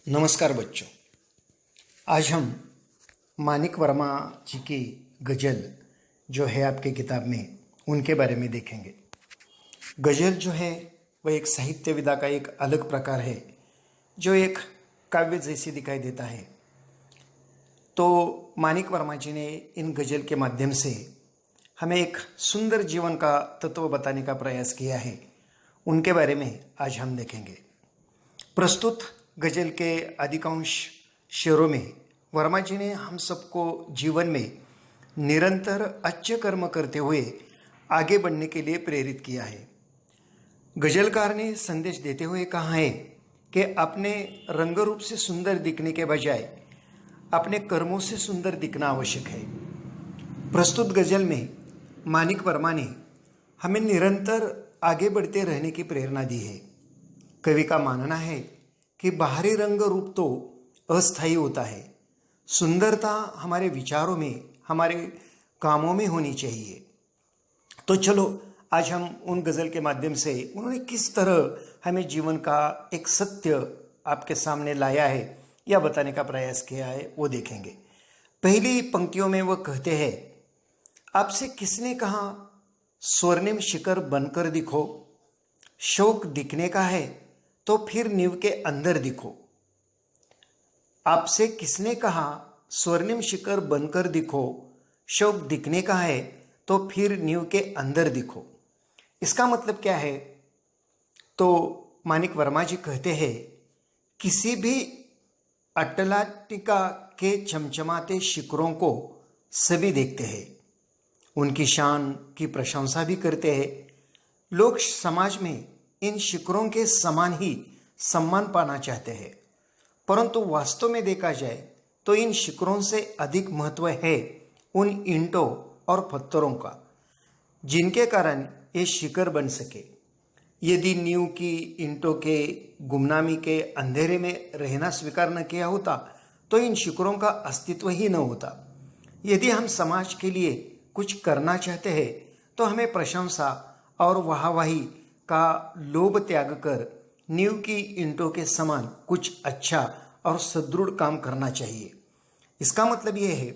नमस्कार बच्चों। आज हम मानिक वर्मा जी की गज़ल जो है आपके किताब में उनके बारे में देखेंगे। गज़ल जो है वह एक साहित्य विधा का एक अलग प्रकार है जो एक काव्य जैसी दिखाई देता है। तो मानिक वर्मा जी ने इन गज़ल के माध्यम से हमें एक सुंदर जीवन का तत्व बताने का प्रयास किया है। उनके बारे में आज हम देखेंगे। प्रस्तुत गज़ल के अधिकांश शेरों में वर्मा जी ने हम सबको जीवन में निरंतर अच्छे कर्म करते हुए आगे बढ़ने के लिए प्रेरित किया है। गज़लकार ने संदेश देते हुए कहा है कि अपने रंग रूप से सुंदर दिखने के बजाय अपने कर्मों से सुंदर दिखना आवश्यक है। प्रस्तुत गज़ल में मानिक वर्मा ने हमें निरंतर आगे बढ़ते रहने की प्रेरणा दी है। कवि का मानना है कि बाहरी रंग रूप तो अस्थायी होता है, सुंदरता हमारे विचारों में, हमारे कामों में होनी चाहिए। तो चलो आज हम उन गज़ल के माध्यम से उन्होंने किस तरह हमें जीवन का एक सत्य आपके सामने लाया है या बताने का प्रयास किया है वो देखेंगे। पहली पंक्तियों में वो कहते हैं, आपसे किसने कहा स्वर्णिम शिखर बनकर दिखो, शौक दिखने का है तो फिर नींव के अंदर दिखो। आपसे किसने कहा स्वर्णिम शिखर बनकर दिखो, शौक दिखने का है तो फिर नींव के अंदर दिखो। इसका मतलब क्या है? तो मानिक वर्मा जी कहते हैं, किसी भी अट्लांटिका के चमचमाते शिखरों को सभी देखते हैं, उनकी शान की प्रशंसा भी करते हैं। लोग समाज में इन शिखरों के समान ही सम्मान पाना चाहते हैं, परंतु वास्तव में देखा जाए तो इन शिखरों से अधिक महत्व है उन ईंटों और पत्थरों का जिनके कारण ये शिखर बन सके। यदि नींव की ईंटों के गुमनामी के अंधेरे में रहना स्वीकार न किया होता तो इन शिखरों का अस्तित्व ही न होता। यदि हम समाज के लिए कुछ करना चाहते हैं तो हमें प्रशंसा और वाहवाही का लोभ त्याग कर नींव की ईंटों के समान कुछ अच्छा और सुदृढ़ काम करना चाहिए। इसका मतलब यह है,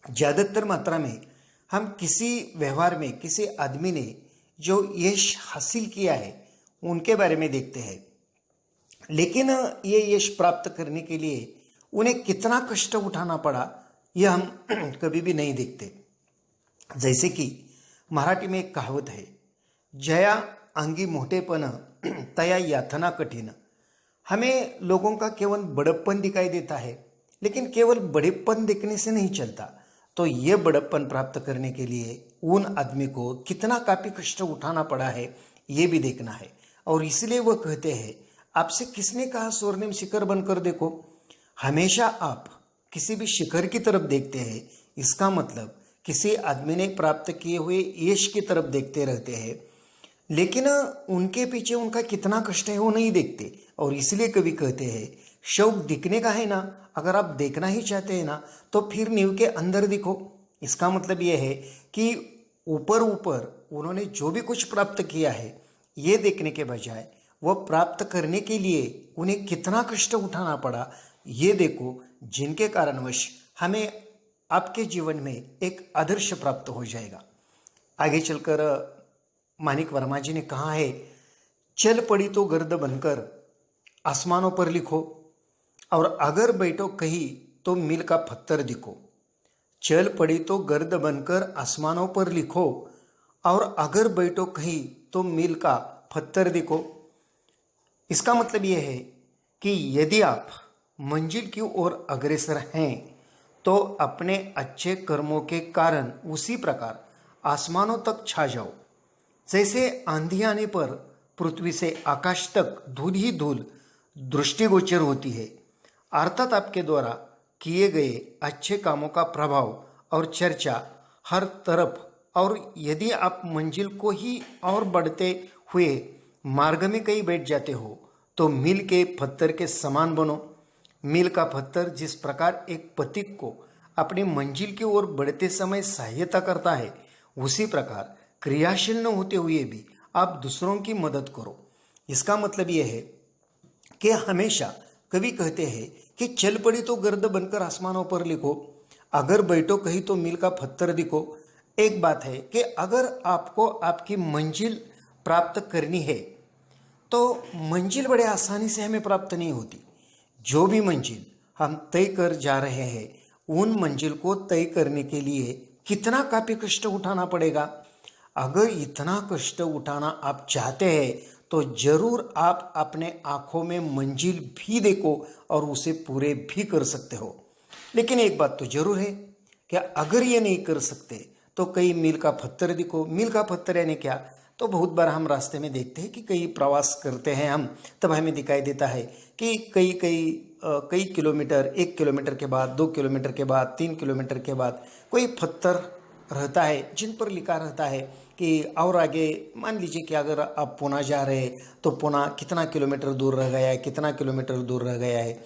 ज़्यादातर मात्रा में हम किसी व्यवहार में किसी आदमी ने जो यश हासिल किया है उनके बारे में देखते हैं, लेकिन ये यश प्राप्त करने के लिए उन्हें कितना कष्ट उठाना पड़ा यह हम कभी भी नहीं देखते। जैसे कि मराठी में एक कहावत है, जया अंगी मोठेपण तया यातना कठिन। हमें लोगों का केवल बड़प्पन दिखाई देता है, लेकिन केवल बड़ेपन देखने से नहीं चलता। तो ये बड़प्पन प्राप्त करने के लिए उन आदमी को कितना काफी कष्ट उठाना पड़ा है ये भी देखना है। और इसलिए वह कहते हैं, आपसे किसने कहा स्वर्णिम शिखर बनकर देखो। हमेशा आप किसी भी शिखर की तरफ देखते हैं, इसका मतलब किसी आदमी ने प्राप्त किए हुए यश की तरफ देखते रहते हैं, लेकिन उनके पीछे उनका कितना कष्ट है वो नहीं देखते। और इसलिए कवि कहते हैं, शौक दिखने का है ना, अगर आप देखना ही चाहते हैं ना तो फिर नींव के अंदर दिखो। इसका मतलब यह है कि ऊपर ऊपर उन्होंने जो भी कुछ प्राप्त किया है ये देखने के बजाय वह प्राप्त करने के लिए उन्हें कितना कष्ट उठाना पड़ा ये देखो, जिनके कारणवश हमें आपके जीवन में एक आदर्श प्राप्त हो जाएगा। आगे चलकर मानिक वर्मा जी ने कहा है, चल पड़ी तो गर्द बनकर आसमानों पर लिखो, और अगर बैठो कहीं तो मील का पत्थर दिखो। चल पड़ी तो गर्द बनकर आसमानों पर लिखो, और अगर बैठो कहीं तो मील का पत्थर दिखो। इसका मतलब यह है कि यदि आप मंजिल की ओर अग्रसर हैं तो अपने अच्छे कर्मों के कारण उसी प्रकार आसमानों तक छा जाओ। जैसे आंधी आने पर पृथ्वी से आकाश तक धूल ही धूल दृष्टिगोचर होती है, अर्थात आपके द्वारा किए गए अच्छे कामों का प्रभाव और चर्चा हर तरफ। और यदि आप मंजिल को ही और बढ़ते हुए मार्ग में कहीं बैठ जाते हो तो मील के पत्थर के समान बनो। मील का पत्थर जिस प्रकार एक पथिक को अपनी मंजिल की ओर बढ़ते समय सहायता करता है, उसी प्रकार क्रियाशील न होते हुए भी आप दूसरों की मदद करो। इसका मतलब यह है कि हमेशा कवि कहते हैं कि चल पड़ी तो गर्द बनकर आसमानों पर लिखो, अगर बैठो कहीं तो मील का पत्थर दिखो। एक बात है कि अगर आपको आपकी मंजिल प्राप्त करनी है तो मंजिल बड़े आसानी से हमें प्राप्त नहीं होती। जो भी मंजिल हम तय कर जा रहे हैं, उन मंजिल को तय करने के लिए कितना काफी कष्ट उठाना पड़ेगा। अगर इतना कष्ट उठाना आप चाहते हैं तो जरूर आप अपने आंखों में मंजिल भी देखो और उसे पूरे भी कर सकते हो। लेकिन एक बात तो जरूर है कि अगर ये नहीं कर सकते तो कई मील का पत्थर दिखो। मील का पत्थर यानी क्या? तो बहुत बार हम रास्ते में देखते हैं कि कई प्रवास करते हैं हम, तब हमें दिखाई देता है कि कई किलोमीटर, 1 किलोमीटर के बाद, 2 किलोमीटर के बाद, 3 किलोमीटर के बाद कोई पत्थर रहता है जिन पर लिखा रहता है कि और आगे मान लीजिए कि अगर आप पुणे जा रहे हैं तो पुणे कितना किलोमीटर दूर रह गया है, कितना किलोमीटर दूर रह गया है।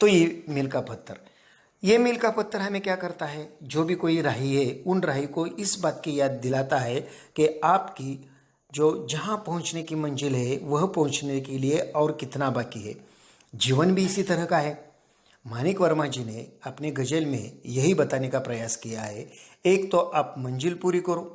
तो ये मील का पत्थर, ये मील का पत्थर हमें क्या करता है? जो भी कोई राही है उन राही को इस बात की याद दिलाता है कि आपकी जो जहाँ पहुँचने की मंजिल है वह पहुँचने के लिए और कितना बाकी है। जीवन भी इसी तरह का है। माणिक वर्मा जी ने अपने गजल में यही बताने का प्रयास किया है। एक तो आप मंजिल पूरी करो,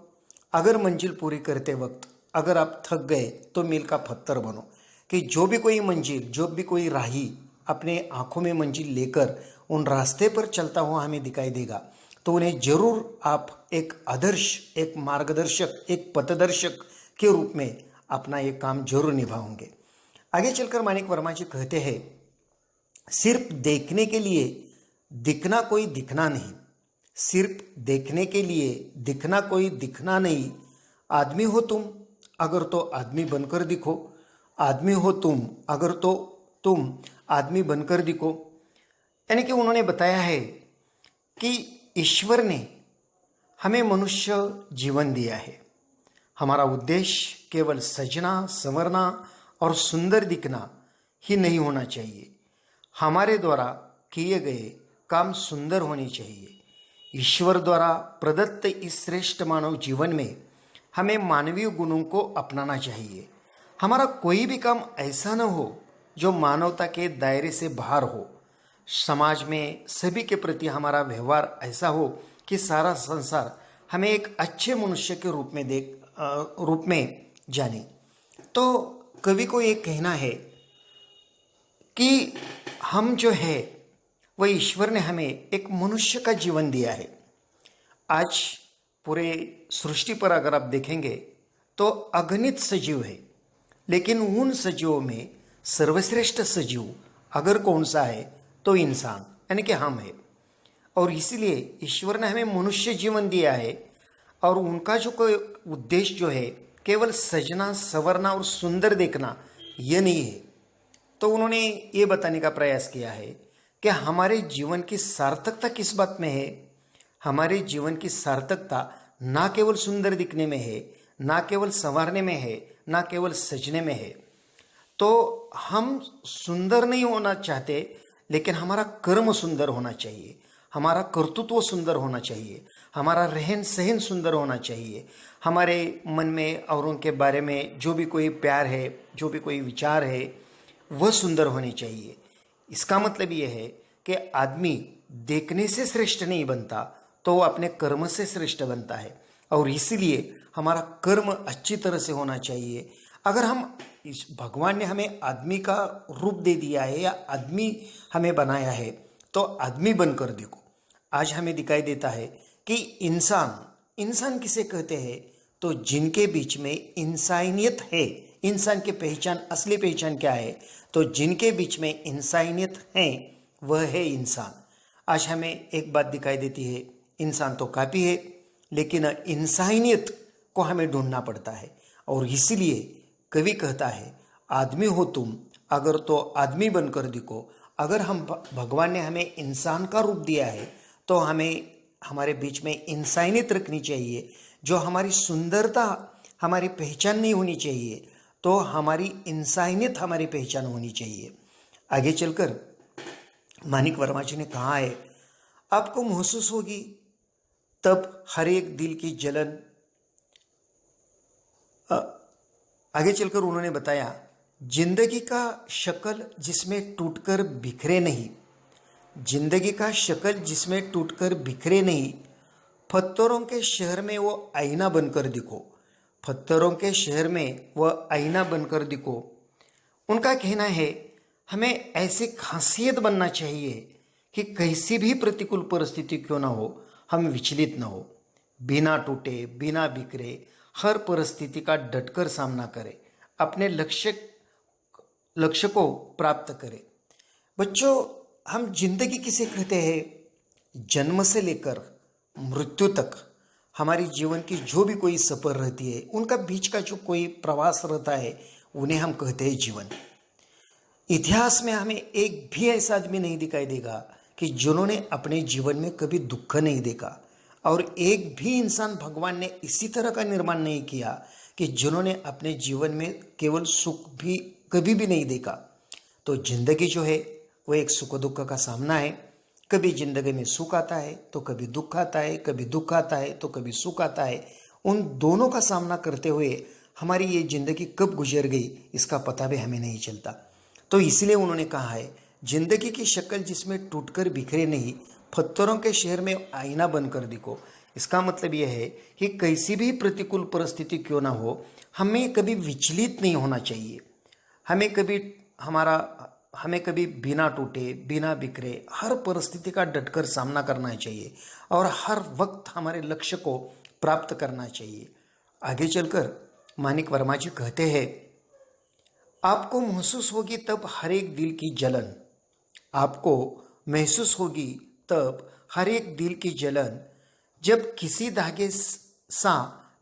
अगर मंजिल पूरी करते वक्त अगर आप थक गए तो मील का पत्थर बनो, कि जो भी कोई मंजिल, जो भी कोई राही अपने आंखों में मंजिल लेकर उन रास्ते पर चलता हुआ हमें दिखाई देगा तो उन्हें जरूर आप एक आदर्श, एक मार्गदर्शक, एक पथदर्शक के रूप में अपना ये काम जरूर निभाओगे। आगे चलकर माणिक वर्मा जी कहते हैं, सिर्फ देखने के लिए दिखना कोई दिखना नहीं, सिर्फ देखने के लिए दिखना कोई दिखना नहीं। आदमी हो तुम अगर तो आदमी बनकर दिखो, आदमी हो तुम अगर तो तुम आदमी बनकर दिखो। यानी कि उन्होंने बताया है कि ईश्वर ने हमें मनुष्य जीवन दिया है। हमारा उद्देश्य केवल सजना, संवरना और सुंदर दिखना ही नहीं होना चाहिए। हमारे द्वारा किए गए काम सुंदर होने चाहिए। ईश्वर द्वारा प्रदत्त इस श्रेष्ठ मानव जीवन में हमें मानवीय गुणों को अपनाना चाहिए। हमारा कोई भी काम ऐसा न हो जो मानवता के दायरे से बाहर हो। समाज में सभी के प्रति हमारा व्यवहार ऐसा हो कि सारा संसार हमें एक अच्छे मनुष्य के रूप में जाने। तो कवि को ये कहना है कि हम जो है वह ईश्वर ने हमें एक मनुष्य का जीवन दिया है। आज पूरे सृष्टि पर अगर आप देखेंगे तो अगणित सजीव है, लेकिन उन सजीवों में सर्वश्रेष्ठ सजीव अगर कौन सा है तो इंसान, यानी कि हम है। और इसीलिए ईश्वर ने हमें मनुष्य जीवन दिया है और उनका जो कोई उद्देश्य जो है केवल सजना, संवरना और सुंदर देखना यह नहीं है। तो उन्होंने ये बताने का प्रयास किया है कि हमारे जीवन की सार्थकता किस बात में है। हमारे जीवन की सार्थकता ना केवल सुंदर दिखने में है, ना केवल संवारने में है, ना केवल सजने में है। तो हम सुंदर नहीं होना चाहते, लेकिन हमारा कर्म सुंदर होना चाहिए, हमारा कर्तृत्व सुंदर होना चाहिए, हमारा रहन सहन सुंदर होना चाहिए। हमारे मन में औरों के बारे में जो भी कोई प्यार है, जो भी कोई विचार है, वह सुंदर होने चाहिए। इसका मतलब यह है कि आदमी देखने से श्रेष्ठ नहीं बनता, तो वो अपने कर्म से श्रेष्ठ बनता है। और इसीलिए हमारा कर्म अच्छी तरह से होना चाहिए। अगर हम इस भगवान ने हमें आदमी का रूप दे दिया है या आदमी हमें बनाया है तो आदमी बनकर देखो। आज हमें दिखाई देता है कि इंसान किसे कहते हैं? तो जिनके बीच में इंसानियत है। इंसान की पहचान, असली पहचान क्या है? तो जिनके बीच में इंसानियत है वह है इंसान। आज हमें एक बात दिखाई देती है, इंसान तो काफ़ी है लेकिन इंसानियत को हमें ढूंढना पड़ता है। और इसीलिए कवि कहता है, आदमी हो तुम अगर तो आदमी बनकर दिखो। अगर हम भगवान ने हमें इंसान का रूप दिया है तो हमें हमारे बीच में इंसानियत रखनी चाहिए। जो हमारी सुंदरता हमारी पहचान नहीं होनी चाहिए, तो हमारी इंसानियत हमारी पहचान होनी चाहिए। आगे चलकर माणिक वर्मा जी ने कहा है, आपको महसूस होगी तब हर एक दिल की जलन। आगे चलकर उन्होंने बताया, जिंदगी का शक्ल जिसमें टूटकर बिखरे नहीं, जिंदगी का शक्ल जिसमें टूटकर बिखरे नहीं, पत्थरों के शहर में वो आईना बनकर दिखो, पत्थरों के शहर में वह आईना बनकर दिखो। उनका कहना है हमें ऐसी खासियत बनना चाहिए कि कैसी भी प्रतिकूल परिस्थिति क्यों ना हो, हम विचलित न हो, बिना टूटे बिना बिखरे हर परिस्थिति का डटकर सामना करें, अपने लक्ष्य को प्राप्त करें। बच्चों, हम जिंदगी किसे कहते हैं? जन्म से लेकर मृत्यु तक हमारी जीवन की जो भी कोई सफर रहती है, उनका बीच का जो कोई प्रवास रहता है, उन्हें हम कहते हैं जीवन। इतिहास में हमें एक भी ऐसा आदमी नहीं दिखाई देगा कि जिन्होंने अपने जीवन में कभी दुख नहीं देखा, और एक भी इंसान भगवान ने इसी तरह का निर्माण नहीं किया कि जिन्होंने अपने जीवन में केवल सुख भी कभी भी नहीं देखा। तो जिंदगी जो है वो एक सुख दुख का सामना है। कभी जिंदगी में सुख आता है तो कभी दुख आता है, कभी दुख आता है तो कभी सुख आता है। उन दोनों का सामना करते हुए हमारी ये जिंदगी कब गुजर गई इसका पता भी हमें नहीं चलता। तो इसलिए उन्होंने कहा है जिंदगी की शक्ल जिसमें टूटकर बिखरे नहीं, पत्थरों के शहर में आईना बनकर दिखो। इसका मतलब यह है कि कैसी भी प्रतिकूल परिस्थिति क्यों ना हो, हमें कभी विचलित नहीं होना चाहिए। हमें कभी बिना टूटे बिना बिखरे हर परिस्थिति का डटकर सामना करना चाहिए और हर वक्त हमारे लक्ष्य को प्राप्त करना चाहिए। आगे चलकर मानिक वर्मा जी कहते हैं, आपको महसूस होगी तब हर एक दिल की जलन, आपको महसूस होगी तब हर एक दिल की जलन, जब किसी धागे सा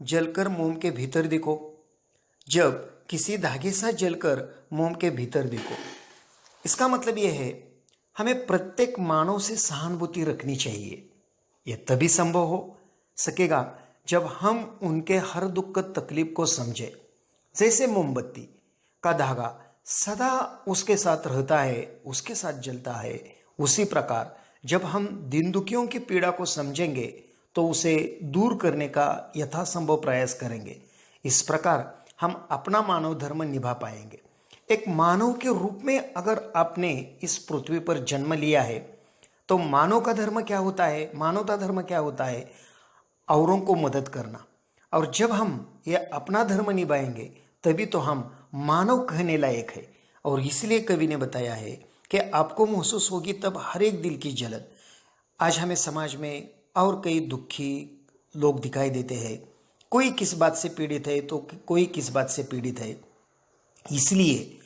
जलकर मोम के भीतर देखो, जब किसी धागे सा जलकर मोम के भीतर देखो। इसका मतलब यह है हमें प्रत्येक मानव से सहानुभूति रखनी चाहिए। यह तभी संभव हो सकेगा जब हम उनके हर दुख तकलीफ को समझे। जैसे मोमबत्ती का धागा सदा उसके साथ रहता है, उसके साथ जलता है, उसी प्रकार जब हम दीन दुखियों की पीड़ा को समझेंगे तो उसे दूर करने का यथासंभव प्रयास करेंगे। इस प्रकार हम अपना मानव धर्म निभा पाएंगे। एक मानव के रूप में अगर आपने इस पृथ्वी पर जन्म लिया है तो मानव का धर्म क्या होता है? मानवता धर्म क्या होता है? औरों को मदद करना। और जब हम ये अपना धर्म निभाएंगे तभी तो हम मानव कहने लायक है। और इसलिए कवि ने बताया है कि आपको महसूस होगी तब हर एक दिल की जलन। आज हमें समाज में और कई दुखी लोग दिखाई देते हैं। कोई किस बात से पीड़ित है तो कोई किस बात से पीड़ित है। इसलिए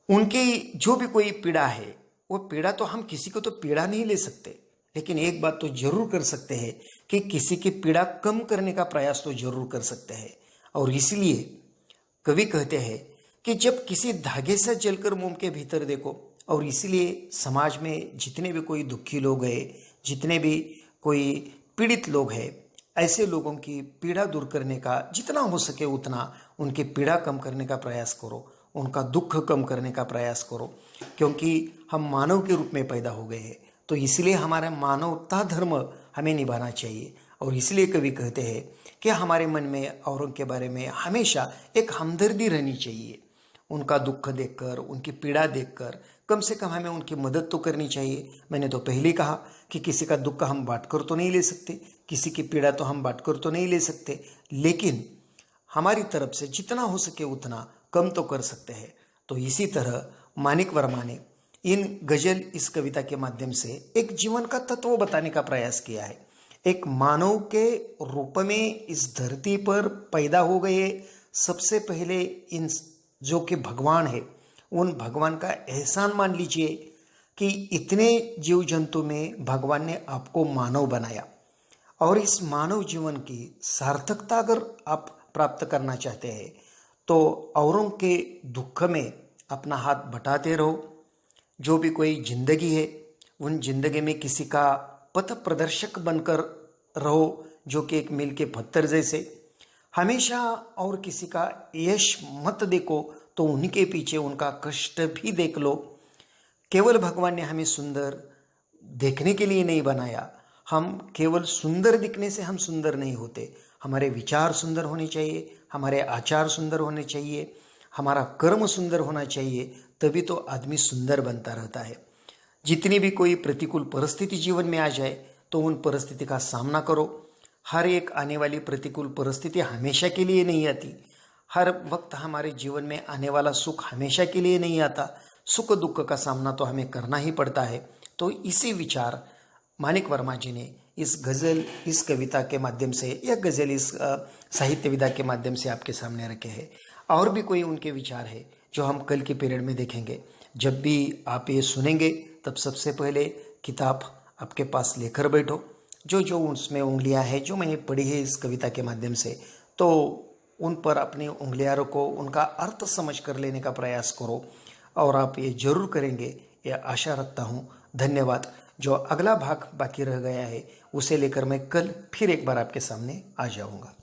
उनकी जो भी कोई पीड़ा है, वो पीड़ा तो हम किसी को तो पीड़ा नहीं ले सकते, लेकिन एक बात तो जरूर कर सकते हैं कि किसी की पीड़ा कम करने का प्रयास तो जरूर कर सकते हैं। और इसलिए कवि कहते हैं कि जब किसी धागे से जलकर मोम के भीतर देखो। और इसलिए समाज में जितने भी कोई दुखी लोग हैं, जितने भी कोई पीड़ित लोग हैं, ऐसे लोगों की पीड़ा दूर करने का जितना हो सके उतना उनकी पीड़ा कम करने का प्रयास करो, उनका दुख कम करने का प्रयास करो। क्योंकि हम मानव के रूप में पैदा हो गए हैं, तो इसलिए हमारा मानवता धर्म हमें निभाना चाहिए। और इसलिए कवि कहते हैं कि हमारे मन में औरों के बारे में हमेशा एक हमदर्दी रहनी चाहिए। उनका दुख देखकर, उनकी पीड़ा देखकर कम से कम हमें उनकी मदद तो करनी चाहिए। मैंने तो पहले ही कहा कि किसी का दुख हम बांटकर तो नहीं ले सकते, किसी की पीड़ा तो हम बांटकर तो नहीं ले सकते, लेकिन हमारी तरफ से जितना हो सके उतना कम तो कर सकते हैं। तो इसी तरह मानिक वर्मा ने इन गजल, इस कविता के माध्यम से एक जीवन का तत्व बताने का प्रयास किया है। एक मानव के रूप में इस धरती पर पैदा हो गए सबसे पहले इन जो कि भगवान है, उन भगवान का एहसान मान लीजिए कि इतने जीव जंतु में भगवान ने आपको मानव बनाया। और इस मानव जीवन की सार्थकता अगर आप प्राप्त करना चाहते हैं तो औरों के दुख में अपना हाथ बटाते रहो। जो भी कोई जिंदगी है, उन जिंदगी में किसी का पथ प्रदर्शक बनकर रहो, जो कि एक मील के पत्थर जैसे। हमेशा और किसी का यश मत देखो तो उनके पीछे उनका कष्ट भी देख लो। केवल भगवान ने हमें सुंदर देखने के लिए नहीं बनाया। हम केवल सुंदर दिखने से हम सुंदर नहीं होते। हमारे विचार सुंदर होने चाहिए, हमारे आचार सुंदर होने चाहिए, हमारा कर्म सुंदर होना चाहिए, तभी तो आदमी सुंदर बनता रहता है। जितनी भी कोई प्रतिकूल परिस्थिति जीवन में आ जाए तो उन परिस्थिति का सामना करो। हर एक आने वाली प्रतिकूल परिस्थिति हमेशा के लिए नहीं आती। हर वक्त हमारे जीवन में आने वाला सुख हमेशा के लिए नहीं आता। सुख दुख का सामना तो हमें करना ही पड़ता है। तो इसी विचार माणिक वर्मा जी ने इस गज़ल, इस कविता के माध्यम से, या गज़ल इस साहित्य विधा के माध्यम से आपके सामने रखे हैं। और भी कोई उनके विचार है जो हम कल के पीरियड में देखेंगे। जब भी आप ये सुनेंगे तब सबसे पहले किताब आपके पास लेकर बैठो। जो जो उसमें उंगलियां हैं जो मैंने पढ़ी है इस कविता के माध्यम से, तो उन पर अपनी उंगलियां रखो, उनका अर्थ समझ कर लेने का प्रयास करो, और आप ये जरूर करेंगे, यह आशा रखता हूँ। धन्यवाद। जो अगला भाग बाकी रह गया है उसे लेकर मैं कल फिर एक बार आपके सामने आ जाऊँगा।